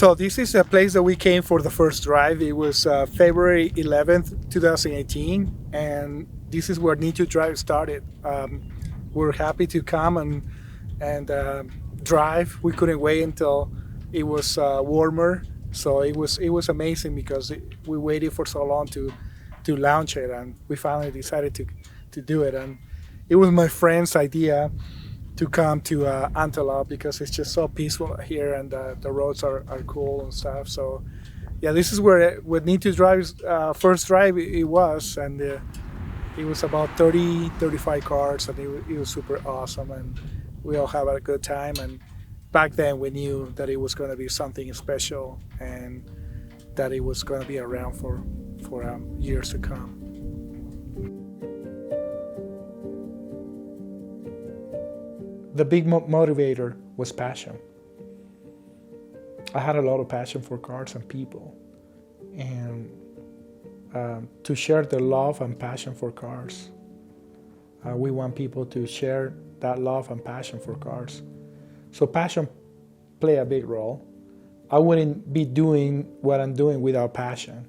So this is a place that we came for the first drive. It was February 11th, 2018, and this is where Need2Drive started. We're happy to come and drive. We couldn't wait until it was warmer, so it was amazing because we waited for so long to launch it, and we finally decided to do it. And it was my friend's idea to come to Antelope because it's just so peaceful here, and the roads are cool and stuff. So yeah, this is where Need2Drive's first drive it was, and it was about 35 cars, and it was super awesome, and we all had a good time. And back then we knew that it was going to be something special and that it was going to be around for years to come. The big motivator was passion. I had a lot of passion for cars and people, and to share the love and passion for cars. We want people to share that love and passion for cars. So passion play a big role. I wouldn't be doing what I'm doing without passion.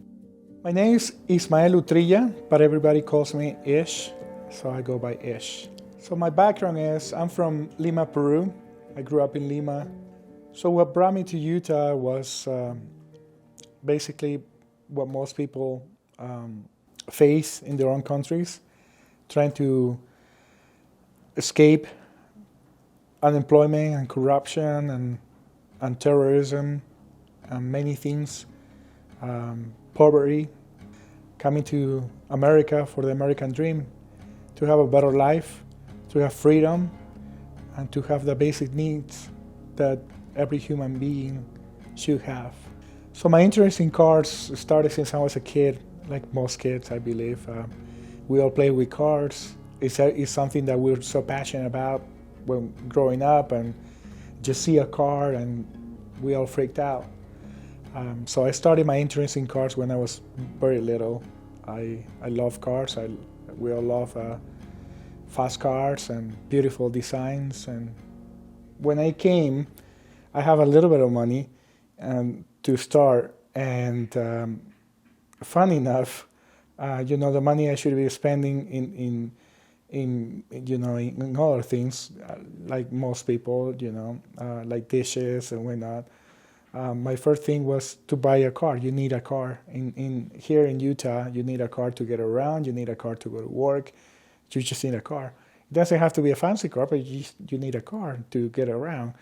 My name is Ismael Utrilla, but everybody calls me Ish, so I go by Ish. So my background is, I'm from Lima, Peru. I grew up in Lima. So what brought me to Utah was basically what most people face in their own countries, trying to escape unemployment and corruption and terrorism and many things, poverty, coming to America for the American dream, to have a better life, to have freedom, and to have the basic needs that every human being should have. So my interest in cars started since I was a kid, like most kids, I believe. We all play with cars. It's something that we're so passionate about when growing up, and just see a car and we all freaked out. So I started my interest in cars when I was very little. I love cars. We all love fast cars and beautiful designs. And when I came, I have a little bit of money to start. And funny enough, the money I should be spending in other things, like most people, like dishes and whatnot. My first thing was to buy a car. You need a car. Here in Utah, you need a car to get around. You need a car to go to work. You just need a car. It doesn't have to be a fancy car, but you need a car to get around.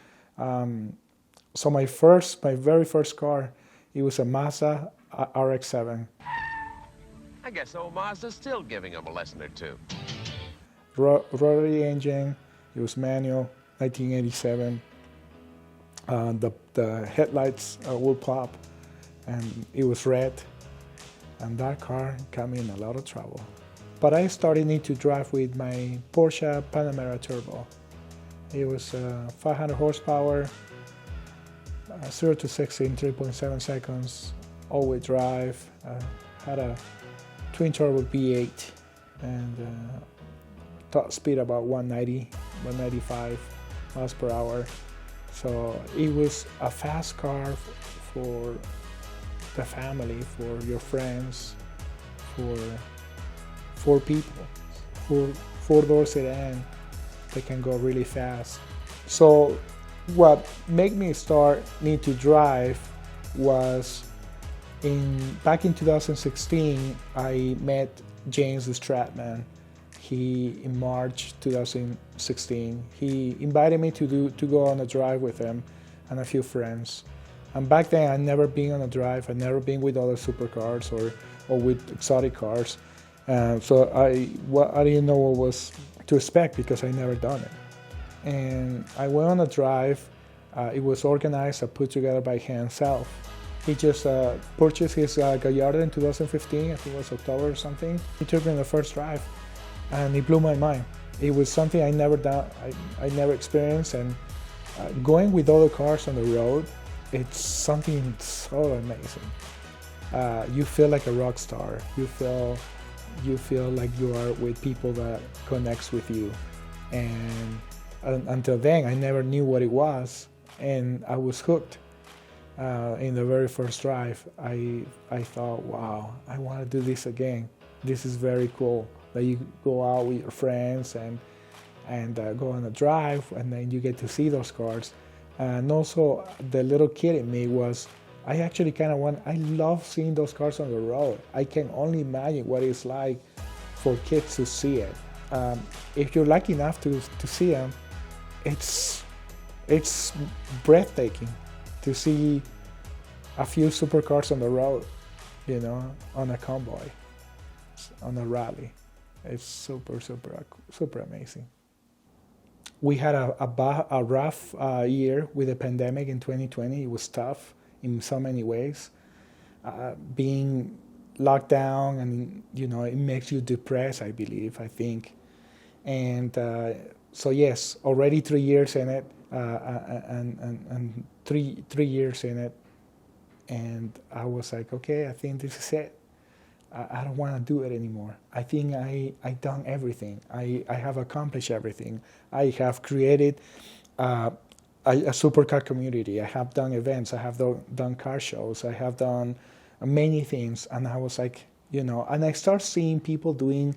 So my very first car, it was a Mazda RX-7. I guess old Mazda's still giving him a lesson or two. Rotary engine, it was manual, 1987. The headlights would pop, and it was red, and that car got me in a lot of trouble. But I started Need2Drive with my Porsche Panamera Turbo. It was 500 horsepower, 0 to 60 in 3.7 seconds, all-wheel drive, had a twin-turbo V8, and top speed about 190, 195 miles per hour. So it was a fast car for the family, for your friends, for four people, four-door sedan that can go really fast. So what made me start Need2Drive was back in 2016, I met James Stratman. In March 2016, he invited me to go on a drive with him and a few friends. And back then, I'd never been on a drive. I'd never been with other supercars or with exotic cars. So I didn't know what was to expect because I never done it. And I went on a drive. It was organized and put together by himself. He just purchased his Gallardo in 2015. I think it was October or something. He took me on the first drive, and it blew my mind. It was something I never done. I never experienced, and going with other cars on the road, it's something so amazing. You feel like a rock star. You feel like you are with people that connects with you. And until then, I never knew what it was, and I was hooked. in the very first drive, I thought, wow, I want to do this again. This is very cool. That you go out with your friends and go on a drive, and then you get to see those cars. And also, the little kid in me was, I actually kind of I love seeing those cars on the road. I can only imagine what it's like for kids to see it. If you're lucky enough to see them, it's breathtaking to see a few supercars on the road, you know, on a convoy, on a rally. It's super, super, super amazing. We had a rough year with the pandemic in 2020. It was tough in so many ways. Being locked down, and you know, it makes you depressed, I believe, I think. And so yes, already 3 years in it, and three years in it, and I was like, okay, I think this is it. I don't want to do it anymore. I think I've done everything. I have accomplished everything. I have created a supercar community. I have done events. I have done car shows. I have done many things. And I was like, you know, and I start seeing people doing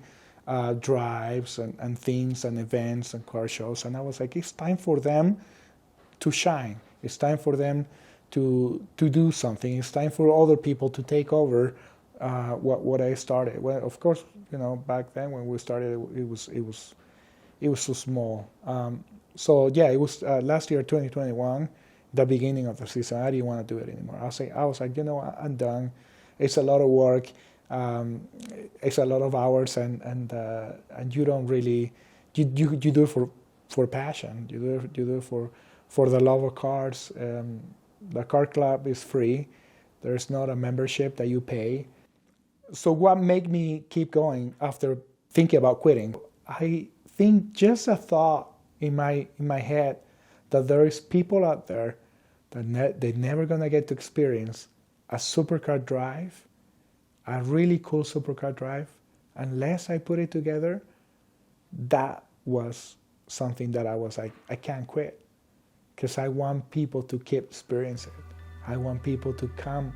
drives and things and events and car shows. And I was like, it's time for them to shine. It's time for them to do something. It's time for other people to take over what I started. Well, of course, you know, back then when we started, it was so small. So yeah, it was last year, 2021, the beginning of the season. I didn't want to do it anymore. I was like, you know, I'm done. It's a lot of work. It's a lot of hours, and you don't really you do it for passion. You do it for the love of cars. The car club is free. There's not a membership that you pay. So what made me keep going after thinking about quitting? I think just a thought in my head that there is people out there that they're never gonna get to experience a supercar drive, a really cool supercar drive, unless I put it together. That was something that I was like, I can't quit, because I want people to keep experiencing it. I want people to come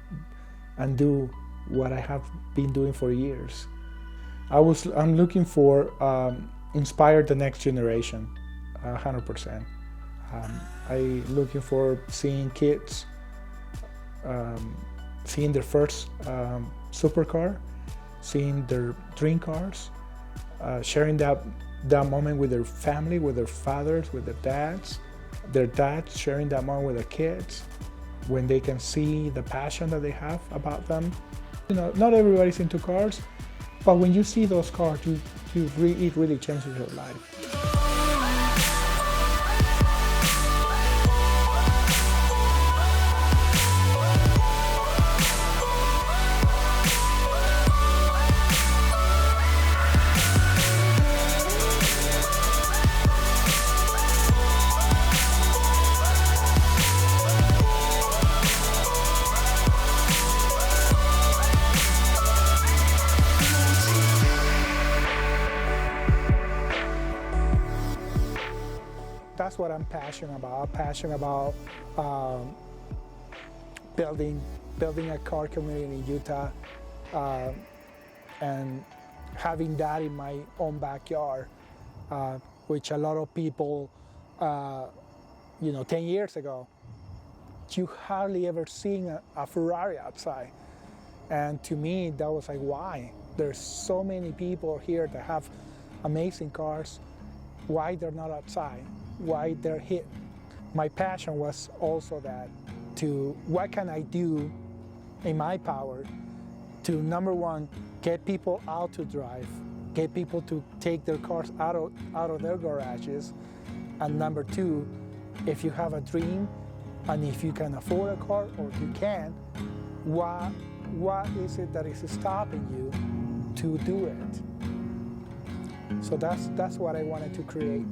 and do what I have been doing for years. I'm looking for inspire the next generation, 100%. I'm looking for seeing kids seeing their first supercar, seeing their dream cars, sharing that moment with their family, with their fathers, with their dads sharing that moment with their kids, when they can see the passion that they have about them. You know, not everybody's into cars, but when you see those cars, it really changes your life. That's what I'm passionate about. I'm passionate about building a car community in Utah, and having that in my own backyard, which a lot of people, 10 years ago, you hardly ever seen a Ferrari outside. And to me, that was like, why? There's so many people here that have amazing cars. Why they're not outside? Why they're hit? My passion was also that, to what can I do in my power to, number one, get people out to drive, get people to take their cars out of their garages, and number two, if you have a dream and if you can afford a car or you can, what is it that is stopping you to do it? So that's what I wanted to create.